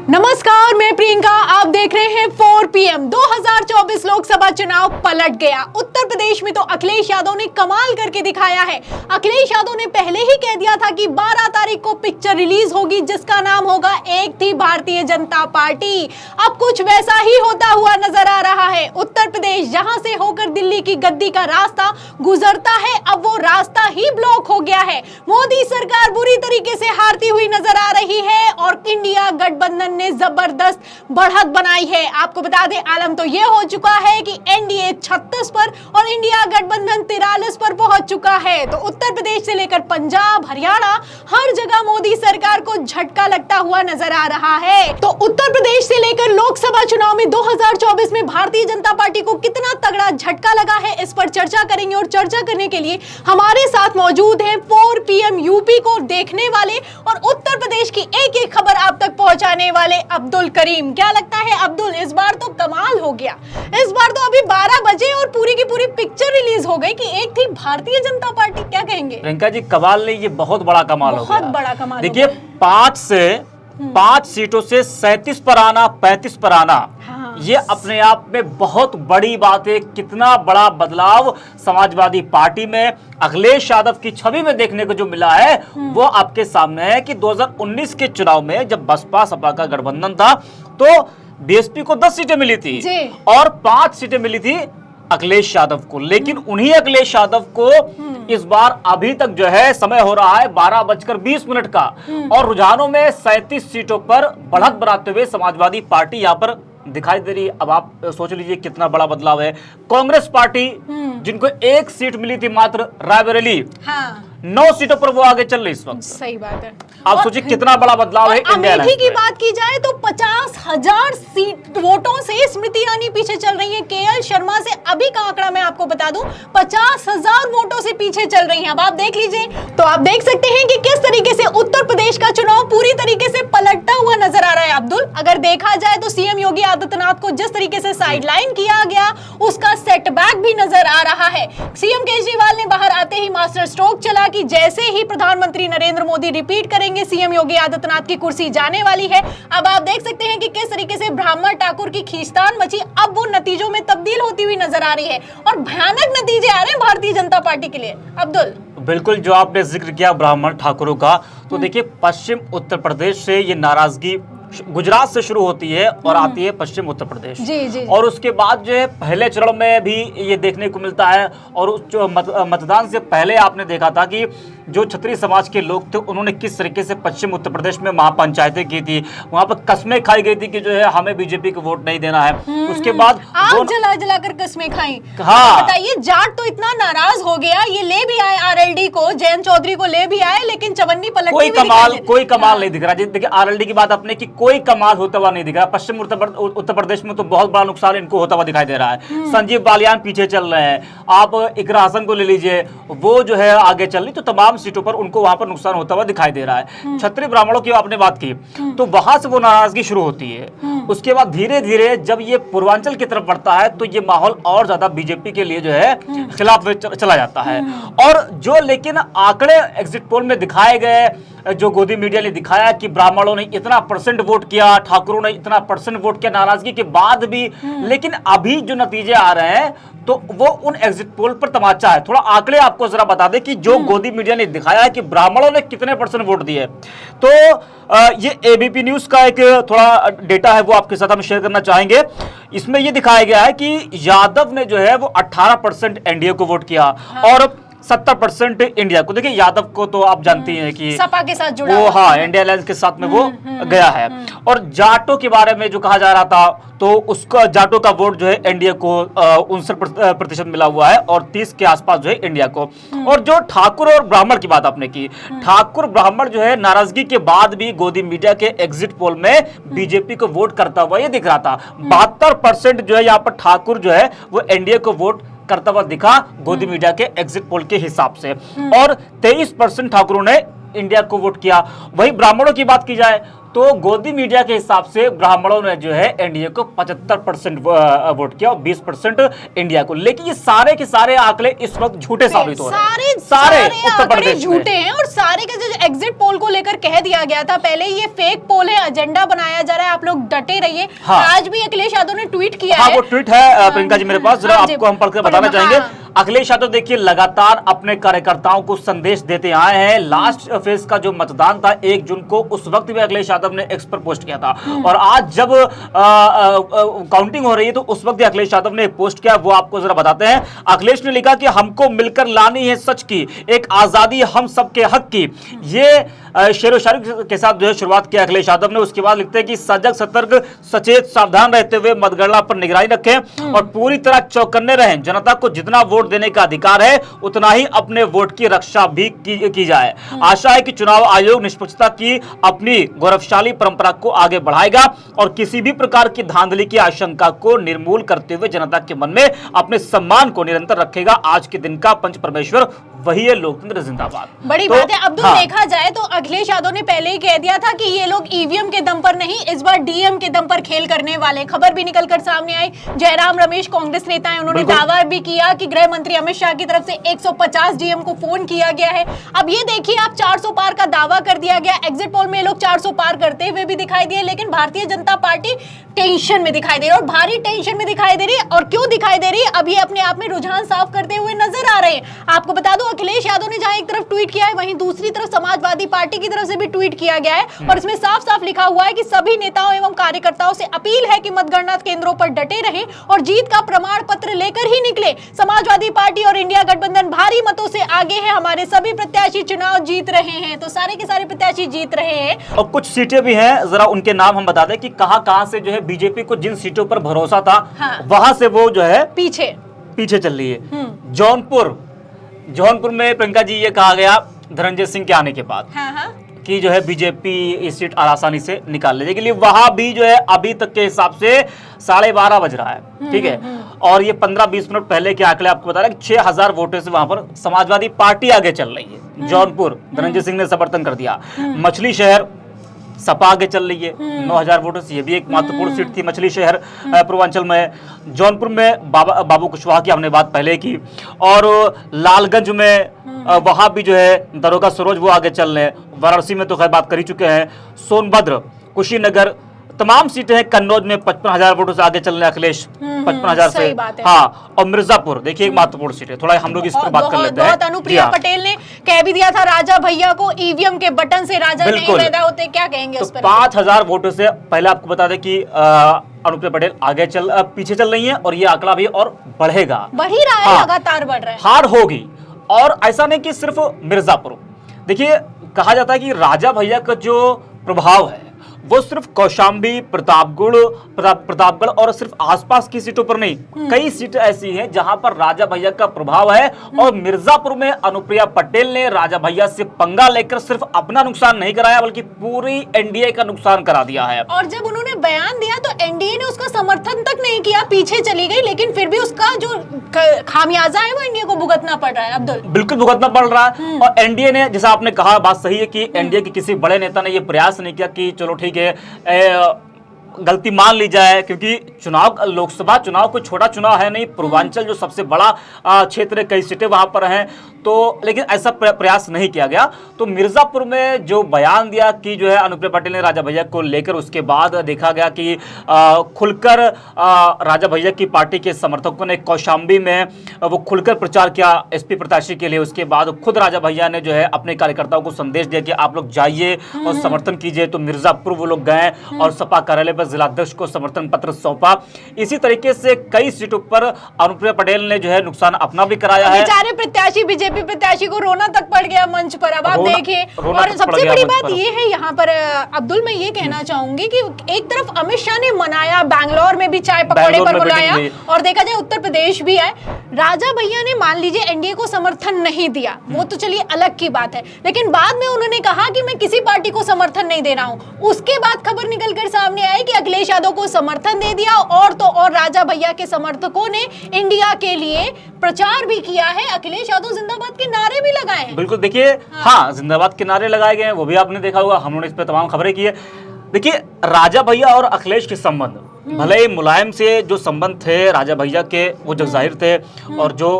नमस्कार, मैं प्रियंका। आप देख रहे हैं 4 PM। 2024 लोकसभा चुनाव पलट गया। उत्तर प्रदेश में तो अखिलेश यादव ने कमाल करके दिखाया है। अखिलेश यादव ने पहले ही कह दिया था कि 12 तारीख को पिक्चर रिलीज होगी जिसका नाम होगा एक थी भारतीय जनता पार्टी। अब कुछ वैसा ही होता हुआ नजर आ रहा है। उत्तर प्रदेश जहां से होकर दिल्ली की गद्दी का रास्ता गुजरता है, अब वो रास्ता ही ब्लॉक हो गया है। मोदी सरकार बुरी तरीके से हारती हुई नजर आ रही है और इंडिया गठबंधन ने जबरदस्त बढ़त बनाई है। आपको बता दें, आलम तो यह हो चुका है कि एनडीए 36 पर और इंडिया गठबंधन 43 पर पहुंच चुका है। तो उत्तर प्रदेश से लेकर पंजाब, हरियाणा, हर जगह मोदी सरकार को झटका लगता हुआ नजर आ रहा है। तो उत्तर प्रदेश से लेकर लोकसभा चुनाव में 2024 में भारतीय जनता पार्टी को कितना तगड़ा झटका लगा है, इस पर चर्चा करेंगे। और चर्चा करने के लिए हमारे साथ मौजूद हैं 4 PM यूपी को देखने वाले और उत्तर प्रदेश की एक एक खबर आप तक पहुंचाने वाले अब्दुल करीम। क्या लगता है अब्दुल, इस बार तो कमाल हो गया। इस बार तो अभी 12 बजे और पूरी की पूरी पिक्चर रिलीज हो गई कि एक थी भारतीय जनता पार्टी। क्या कहेंगे? प्रियंका जी, कमाल नहीं, ये बहुत बड़ा कमाल हो गया। बहुत बड़ा कमाल। देखिए, 5 सीटों से 37 पर आना, 35 पर आना, ये अपने आप में बहुत बड़ी बात है। कितना बड़ा बदलाव समाजवादी पार्टी में, अखिलेश यादव की छवि में देखने को जो मिला है वो आपके सामने है कि 2019 के चुनाव में जब बसपा सपा का गठबंधन था तो बीएसपी को 10 सीटें मिली थी और 5 सीटें मिली थी अखिलेश यादव को। लेकिन उन्हीं अखिलेश यादव को इस बार अभी तक जो है समय हो रहा है 12:20 का और रुझानों में 37 सीटों पर बढ़त बनाते हुए समाजवादी पार्टी यहाँ पर दिखाई दे रही है। अब आप सोच लीजिए कितना बड़ा बदलाव है। कांग्रेस पार्टी जिनको 1 सीट मिली थी मात्र रायबरेली, 9 सीटों पर वो आगे चल रही इस वक्त। सही बात है। आप सोचिए कितना बड़ा बदलाव है। अमेठी की बात की जाए तो 50,000 सीट वोटों से स्मृति ईरानी पीछे चल रही है। केएल शर्मा से अभी का आंकड़ा मैं आपको बता दूं, 50,000 वोटों से पीछे चल रही हैं। अब आप देख लीजिए, तो आप देख सकते हैं कि किस तरीके से उत्तर प्रदेश का चुनाव पूरी तरीके से पलटता हुआ नजर आ रहा है। अब्दुल, अगर देखा जाए तो सीएम योगी आदित्यनाथ को जिस तरीके से साइडलाइन किया गया उसका सेटबैक भी नजर आ रहा है। सीएम केजरीवाल ने बाहर आते ही मास्टर स्ट्रोक चला कि जैसे ही प्रधानमंत्री नरेंद्र मोदी रिपीट करेंगे सीएम योगी आदित्यनाथ की कुर्सी जाने वाली है। अब आप देख सकते हैं कि किस तरीके से ब्राह्मण ठाकुर की खींचतान मची, अब वो नतीजों में तब्दील होती हुई नजर आ रही है और भयानक नतीजे आ रहे हैं भारतीय जनता पार्टी के लिए। अब्दुल, बिल्कुल, जो आपने जिक्र किया ब्राह्मण ठाकुरों का, तो देखिए पश्चिम उत्तर प्रदेश से ये नाराजगी गुजरात से शुरू होती है और आती है पश्चिम उत्तर प्रदेश। जी। और उसके बाद जो है पहले चरण में भी ये देखने को मिलता है। और उस जो मतदान से पहले आपने देखा था कि जो क्षत्रिय समाज के लोग थे उन्होंने किस तरीके से पश्चिम उत्तर प्रदेश में महापंचायतें की थी, वहां पर कस्में खाई गई थी कि जो है हमें बीजेपी को वोट नहीं देना है। उसके बाद आग जला जला कर कस्में खाई। हाँ, बताइए, जाट तो इतना नाराज हो गया, ये ले भी आए आरएलडी को, जयंत चौधरी को ले भी आए, लेकिन चवन्नी पलट कोई कमाल नहीं दिख रहा। देखिए आरएलडी की बात आपने की, कोई कमाल होता हुआ नहीं दिख रहा। पश्चिम उत्तर प्रदेश में तो बहुत बड़ा नुकसान इनको होता हुआ दिखाई दे रहा है। संजीव बालियान पीछे चल रहे हैं। आप इकरा हसन को ले लीजिए, वो जो है आगे चल रही, तो तमाम सीटों पर उनको वहां पर नुकसान होता हुआ दिखाई दे रहा है। क्षत्रिय ब्राह्मणों की आपने बात की तो वहां से वो नाराजगी शुरू होती है। उसके बाद धीरे धीरे जब ये पूर्वांचल की तरफ बढ़ता है तो ये माहौल और ज्यादा बीजेपी के लिए जो है खिलाफ चला जाता है। और जो लेकिन आंकड़े एग्जिट पोल में दिखाए गए, जो गोदी मीडिया ने दिखाया कि ब्राह्मणों ने इतना % वोट किया, ठाकुरों ने इतना % वोट किया नाराजगी के बाद भी, लेकिन अभी जो नतीजे आ रहे हैं तो वो उन एग्जिट पोल पर तमाचा है। थोड़ा आंकड़े आपको जरा बता दें कि जो गोदी मीडिया ने दिखाया है कि ब्राह्मणों ने कितने % वोट दिए। तो ये एबीपी न्यूज का एक थोड़ा डेटा है, वो आपके साथ हम शेयर करना चाहेंगे। इसमें ये दिखाया गया है कि यादव ने जो है वो 18% एनडीए को वोट किया और 70% इंडिया को। देखिए यादव को तो आप जानती हैं कि सपा के साथ जुड़ा वो, हाँ, इंडिया अलायंस के साथ में वो गया है। और जाटों के बारे में जो कहा जा रहा था तो उसका जाटों का वोट जो है एनडीए को 59% मिला हुआ है और 30 के आसपास जो है इंडिया को। और जो ठाकुर और ब्राह्मण की बात आपने की, ठाकुर ब्राह्मण जो है नाराजगी के बाद भी गोदी मीडिया के एग्जिट पोल में बीजेपी को वोट करता हुआ ये दिख रहा था। 72% जो है यहाँ पर ठाकुर जो है वो एनडीए को वोट करता हुआ दिखा गोदी मीडिया के एग्जिट पोल के हिसाब से, और 23% ठाकुरों ने इंडिया को वोट किया। वही ब्राह्मणों की बात की जाए तो गोदी मीडिया के हिसाब से ब्राह्मणों ने जो है एनडीए को 75% वोट किया और 20% इंडिया को। लेकिन ये सारे के सारे आंकड़े इस वक्त झूठे साबित हो रहे हैं। सारे उत्तर प्रदेश झूठे हैं और सारे के जो एग्जिट पोल को लेकर कह दिया गया था पहले ये फेक पोल है, एजेंडा बनाया जा रहा है, आप लोग डटे रहिए। हाँ। आज भी अखिलेश यादव ने ट्वीट किया हाँ, है। वो ट्वीट है प्रियंका जी मेरे पास, जरा आपको हम पढ़कर बताना चाहेंगे। हाँ। अखिलेश यादव देखिए लगातार अपने कार्यकर्ताओं को संदेश देते आए हैं। लास्ट फेज का जो मतदान था 1 जून को, उस वक्त भी अखिलेश यादव ने एक्स पर पोस्ट किया था और आज जब काउंटिंग हो रही है तो उस वक्त भी अखिलेश यादव ने एक पोस्ट किया, वो आपको जरा बताते हैं। अखिलेश ने लिखा कि हमको मिलकर लानी है सच की एक आजादी हम सबके हक की। ये शेरो शायरी के साथ जो है शुरुआत किया अखिलेश यादव ने। उसके बाद लिखते हैं कि सजग सतर्क सचेत सावधान रहते हुए मतगणना पर निगरानी रखें और पूरी तरह चौकन्ने रहें। जनता को जितना वोट देने का अधिकार है उतना ही अपने वोट की रक्षा भी की जाए। आशा है कि चुनाव आयोग निष्पक्षता की अपनी गौरवशाली परंपरा को आगे बढ़ाएगा और किसी भी प्रकार की धांधली की आशंका को निर्मूल करते हुए जनता के मन में अपने सम्मान को निरंतर रखेगा। आज के दिन का पंच परमेश्वर वही है, लोकतंत्र जिंदाबाद। बड़ी बात है अब्दुल। देखा जाए तो अखिलेश यादव ने पहले ही कह दिया था कि ये लोग ईवीएम के दम पर नहीं, इस बार डीएम के दम पर खेल करने वाले। खबर भी निकलकर सामने आई। जयराम रमेश कांग्रेस नेता है, उन्होंने दावा भी किया कि गृह मंत्री अमित शाह की तरफ से 150 डीएम को फोन किया गया है। अब ये देखिए आप 400 पार का दावा कर दिया गया। एग्जिट पोल में लोग 400 पार करते हुए भी दिखाई दिए, लेकिन भारतीय जनता पार्टी टेंशन में दिखाई दे रही है और भारी टेंशन में दिखाई दे रही है। और क्यों दिखाई दे रही है, अब ये अपने आप में रुझान साफ करते हुए नजर आ रहे हैं। आपको बता दूं अखिलेश यादव ने जहां एक तरफ ट्वीट किया है, वहीं दूसरी तरफ समाजवादी पार्टी की तरफ से भी ट्वीट किया गया है और इसमें साफ साफ लिखा हुआ है कि सभी नेताओं एवं कार्यकर्ताओं से अपील है कि मतगणना केंद्रों पर डटे रहें और जीत का प्रमाण पत्र लेकर ही निकले। समाजवादी पार्टी और इंडिया गठबंधन भारी मतों से आगे है, हमारे सभी प्रत्याशी चुनाव जीत रहे हैं। तो सारे के सारे प्रत्याशी जीत रहे हैं और कुछ सीटें भी हैं, जरा उनके नाम हम बता दें कि कहां से जो है बीजेपी को जिन सीटों पर भरोसा था वहां से वो जो है पीछे चल रही है। जौनपुर में प्रियंका जी ये कहा गया धनंजय सिंह के आने के बाद कि जो है बीजेपी इस सीट आसानी से निकाल ले जाएगी। वहां भी जो है अभी तक के हिसाब से 12:30 बज रहा है, ठीक है। और ये 15-20 मिनट पहले के आंकड़े आपको बता रहा है कि 6000 वोटों से वहां पर समाजवादी पार्टी आगे चल रही है। जौनपुर धनंजय सिंह ने समर्थन कर दिया। मछली शहर सपा आगे चल रही है 9000 वोटों से, ये भी एक महत्वपूर्ण सीट थी मछली शहर पूर्वांचल में। जौनपुर में बाबू कुशवाहा की हमने बात पहले की और लालगंज में वहां भी जो है दरोगा सरोज वो आगे चल रहे हैं। वाराणसी में तो खैर बात कर ही चुके हैं। सोनभद्र, कुशीनगर, तमाम सीटें हैं। कन्नौज में 55,000 वोटों से आगे चल रहे हैं अखिलेश, 55,000 से। हाँ, और मिर्जापुर देखिए एक महत्वपूर्ण सीट है, थोड़ा हम लोग इस पर बात कर लेते हैं। अनुप्रिया पटेल ने कह भी दिया था राजा भैया को ईवीएम के बटन से राजा नहीं पैदा होते, क्या कहेंगे उस पर? 5000 वोटों से पहले आपको बता दें कि अनुप्रिया पटेल आगे पीछे चल रही है और ये आंकड़ा भी और बढ़ेगा, बढ़ ही रहा है, लगातार बढ़ रहा है। हार होगी। और ऐसा नहीं कि सिर्फ मिर्जापुर, देखिए कहा जाता है कि राजा भैया का जो प्रभाव है वो सिर्फ कौशाम्बी, प्रतापगढ़ और सिर्फ आसपास की सीटों पर नहीं, कई सीटें ऐसी हैं जहां पर राजा भैया का प्रभाव है। और मिर्जापुर में अनुप्रिया पटेल ने राजा भैया से पंगा लेकर सिर्फ अपना नुकसान नहीं कराया बल्कि पूरी एनडीए का नुकसान करा दिया है। और जब उन्होंने बयान दिया तो एनडीए ने उसका समर्थन तक नहीं किया, पीछे चली गई, लेकिन फिर भी उसका जो खामियाजा है वो एनडीए को भुगतना पड़ रहा है। अब्दुल, बिल्कुल भुगतना पड़ रहा है। और एनडीए ने, जैसा आपने कहा, बात सही है कि एनडीए के किसी बड़े नेता ने यह प्रयास नहीं किया कि चलो ठीक है गलती मान ली जाए, क्योंकि चुनाव, लोकसभा चुनाव कोई छोटा चुनाव है नहीं। पूर्वांचल जो सबसे बड़ा क्षेत्र है, कई सीटें वहां पर हैं, तो लेकिन ऐसा प्रयास नहीं किया गया। तो मिर्जापुर में जो बयान दिया कि जो है अनुप्रिया पटेल ने राजा भैया को लेकर, उसके बाद देखा गया कि खुलकर राजा भैया की पार्टी के समर्थकों ने कौशाम्बी में वो खुलकर प्रचार किया एसपी प्रत्याशी के लिए। उसके बाद खुद राजा भैया ने जो है अपने कार्यकर्ताओं को संदेश दिया कि आप लोग जाइए और समर्थन कीजिए। तो मिर्जापुर वो लोग गए और सपा कार्यालय पर जिलाध्यक्ष को समर्थन पत्र सौंपा। इसी तरीके से कई सीटों पर अनुप्रिया पटेल ने जो है नुकसान अपना भी कराया है। बेचारे प्रत्याशी, बीजेपी प्रत्याशी को रोना तक पड़ गया मंच पर। अब आप देखिए, और सबसे बड़ी बात ये है यहाँ पर अब्दुल, मैं ये कहना चाहूंगी कि एक तरफ अमित शाह ने मनाया, बैंगलोर में भी चाय पकौड़े पर बुलाया, और देखा जाए उत्तर प्रदेश भी है। राजा भैया ने मान लीजिए एनडीए को समर्थन नहीं दिया, वो तो चलिए अलग की बात है, लेकिन बाद में उन्होंने कहा कि मैं किसी पार्टी को समर्थन नहीं दे रहा हूं। उसके बाद खबर निकलकर सामने आई कि अखिलेश यादव को समर्थन दे दिया, और तो और राजा भैया के समर्थकों ने इंडिया के लिए प्रचार भी किया है। अखिलेश यादव जिंदाबाद के नारे भी लगाए हैं। बिल्कुल, देखिए हाँ, जिंदाबाद के नारे लगाए गए हैं, वो भी आपने देखा होगा, हम लोगों ने इस पर तमाम खबरें की है। देखिए, राजा भैया और अखिलेश के संबंध, भले ही मुलायम से जो संबंध थे राजा भैया के वो जग जाहिर थे, और जो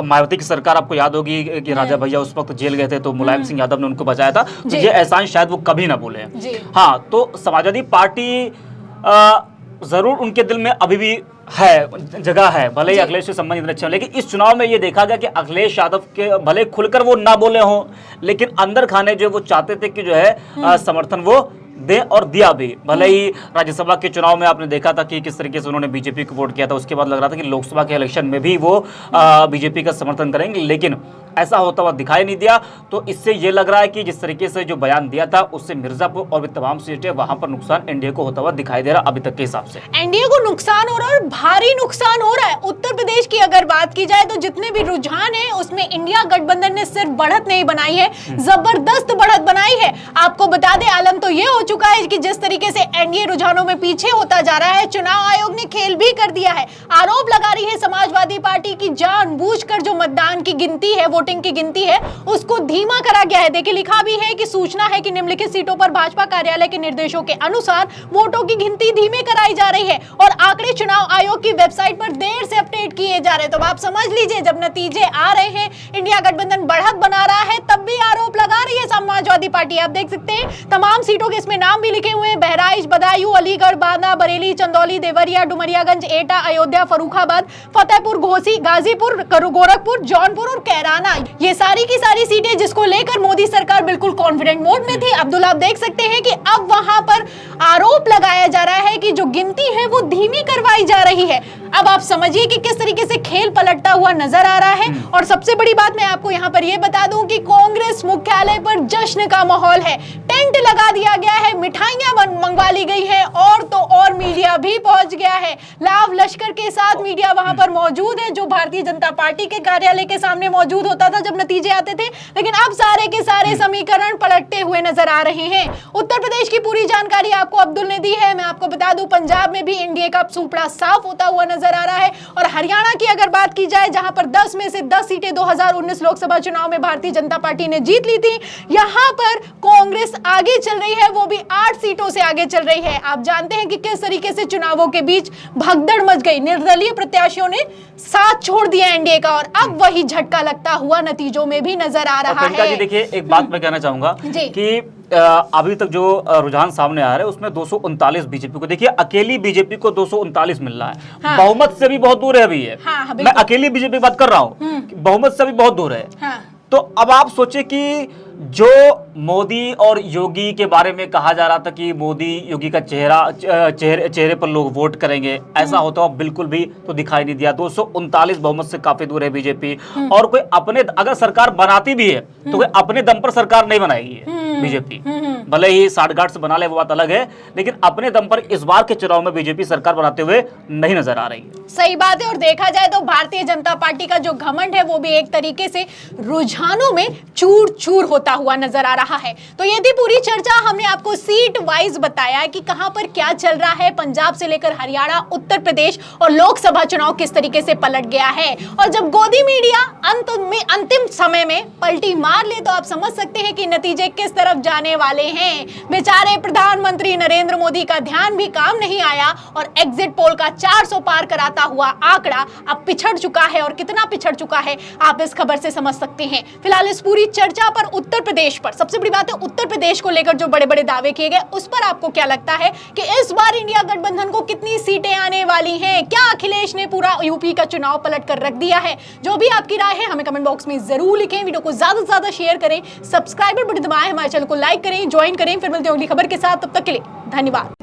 मायावती की सरकार आपको याद होगी कि राजा भैया उस वक्त जेल गए थे तो मुलायम सिंह यादव ने उनको बचाया था, तो ये एहसान शायद वो कभी ना भूले। हाँ, तो समाजवादी पार्टी जरूर उनके दिल में अभी भी है, जगह है, भले ही अखिलेश से संबंध इतने अच्छे हो, लेकिन इस चुनाव में ये देखा गया कि अखिलेश यादव के भले खुलकर वो ना बोले हों, लेकिन अंदर खाने जो वो चाहते थे कि जो है समर्थन वो दे, और दिया भी। भले ही राज्यसभा के चुनाव में आपने देखा था कि किस तरीके से उन्होंने बीजेपी को वोट किया था, उसके बाद लग रहा था कि लोकसभा के इलेक्शन में भी वो बीजेपी का समर्थन करेंगे, लेकिन ऐसा होता हुआ दिखाई नहीं दिया। तो इससे ये लग रहा है कि जिस तरीके से जो बयान दिया था उससे मिर्जापुर और भी तमाम सीटें वहां पर नुकसान एनडीए को होता हुआ दिखाई दे रहा अभी तक के हिसाब से। एनडीए को नुकसान हो रहा है और भारी नुकसान हो रहा है। उत्तर प्रदेश की अगर बात की जाए तो जितने भी रुझान है उसमें इंडिया गठबंधन ने सिर्फ बढ़त नहीं बनाई है, जबरदस्त बढ़त बनाई है। आपको बता दें, आलम तो ये हो चुका है कि जिस तरीके से एनडीए रुझानों में पीछे होता जा रहा है, चुनाव आयोग ने खेल भी कर दिया है। आरोप लगा रही है समाजवादी पार्टी की जानबूझकर जो मतदान की गिनती है, वोटिंग की गिनती है, उसको धीमा करा गया है। देखिए, लिखा भी है कि सूचना है कि निम्नलिखित सीटों पर भाजपा कार्यालय के निर्देशों के अनुसार वोटों की गिनती धीमे कराई जा रही है और आंकड़े चुनाव आयोग की वेबसाइट पर देर से अपडेट किए जा रहे हैं। तो आप समझ लीजिए, जब नतीजे आ रहे हैं, इंडिया गठबंधन बढ़त बना रहा है, तब भी आरोप लगा रही है समाजवादी पार्टी। आप देख सकते हैं तमाम सीटों के इसमें नाम भी लिखे हुए हैं: बहराइच, बदायूं, अलीगढ़, बांदा, बरेली, चंदौली, देवरिया, डुमरियागंज, एटा, अयोध्या, फर्रुखाबाद, फतेहपुर, घोसी, गाजीपुर, गोरखपुर, जौनपुर और कैराना। ये सारी की सारी सीटें जिसको लेकर मोदी सरकार बिल्कुल कॉन्फिडेंट मोड में थी। अब्दुल, आप देख सकते हैं कि अब वहां पर आरोप लगाया जा रहा है कि जो गिनती है वो धीमी करवाई जा रही है। अब आप समझिए कि किस तरीके से खेल पलटता हुआ नजर आ रहा है। और सबसे बड़ी बात मैं आपको यहां पर यह बता दूं कि कांग्रेस मुख्यालय पर जश्न का माहौल है। टेंट लगा दिया गया है, मिठाइयां मंगवा ली गई है, और तो और मीडिया भी पहुंच गया है। लाव लश्कर के साथ मीडिया वहां पर मौजूद है, जो भारतीय जनता पार्टी के कार्यालय के सामने मौजूद होता था जब नतीजे आते थे। लेकिन अब सारे के सारे समीकरण पलटते हुए नजर आ रहे हैं। उत्तर प्रदेश की पूरी जानकारी आपको अब्दुल ने दी है। मैं आपको बता दूं, पंजाब में भी एनडीए का सुपड़ा साफ होता हुआ नजर आ रहा है। और हरियाणा की अगर बात की जाए, जहां पर 10 में से 10 सीटें 2019 लोकसभा चुनाव में भारतीय जनता पार्टी ने जीत ली थी, यहां पर कांग्रेस आगे चल रही है, वो भी 8 सीटों से आगे चल रही है। आप जानते हैं कि किस तरीके से चुनावों के बीच भगदड़ मच गई, निर्दलीय प्रत्याशियों ने साथ छोड़ दिया एनडीए का, और अब वही झटका लगता हुआ नतीजों में भी नजर आ रहा है। जी, देखिए, एक बात मैं कहना चाहूंगा कि अभी तक जो रुझान सामने आ रहा है उसमें 239 बीजेपी को, देखिए अकेली बीजेपी को 239 मिल रहा है। हाँ। बहुमत से भी बहुत दूर है अभी ये। हाँ, मैं अकेली बीजेपी की बात कर रहा हूँ, बहुमत से भी बहुत दूर है। हाँ। तो अब आप सोचे कि जो मोदी और योगी के बारे में कहा जा रहा था कि मोदी योगी का चेहरे पर लोग वोट करेंगे, ऐसा होता हुआ बिल्कुल भी तो दिखाई नहीं दिया। 239 बहुमत से काफी दूर है बीजेपी। और कोई अपने, अगर सरकार बनाती भी है तो कोई अपने दम पर सरकार नहीं बनाएगी बीजेपी। भले ही साठगांठ से बना ले, वो बात अलग है, लेकिन अपने दम पर इस बार के चुनाव में बीजेपी सरकार बनाते हुए नहीं नजर आ रही है। सही बात है। और देखा जाए तो भारतीय जनता पार्टी का जो घमंड है वो भी एक तरीके से रुझानों में चूर चूर होता हुआ नजर आ रहा है। तो ये थी पूरी चर्चा। हमने आपको सीट वाइज बताया कि कहां पर क्या चल रहा है, पंजाब से लेकर हरियाणा, उत्तर प्रदेश और लोकसभा चुनाव किस तरीके से पलट गया है। और जब गोदी मीडिया अंतिम समय में पलटी मार ले तो आप समझ सकते हैं कि नतीजे किस तरफ जाने वाले हैं। बेचारे प्रधानमंत्री नरेंद्र मोदी का ध्यान भी काम नहीं आया और एग्जिट पोल का 400 पार कराता हुआ आंकड़ा अब पिछड़ चुका है। और कितना पिछड़ चुका है आप इस खबर से समझ सकते हैं। फिलहाल इस पूरी चर्चा पर, उत्तर प्रदेश पर, सबसे बड़ी बात है उत्तर प्रदेश को लेकर जो बड़े बड़े दावे किए गए, उस पर आपको क्या लगता है कि इस बार इंडिया गठबंधन को कितनी सीटें आने वाली हैं? क्या अखिलेश ने पूरा यूपी का चुनाव पलट कर रख दिया है? जो भी आपकी राय है हमें कमेंट बॉक्स में जरूर लिखें। वीडियो को ज्यादा से ज्यादा शेयर करें, सब्सक्राइबर बटन दबाएं, हमारे चैनल को लाइक करें, ज्वाइन करें। फिर मिलते हैं अगली खबर के साथ, तब तक के लिए धन्यवाद।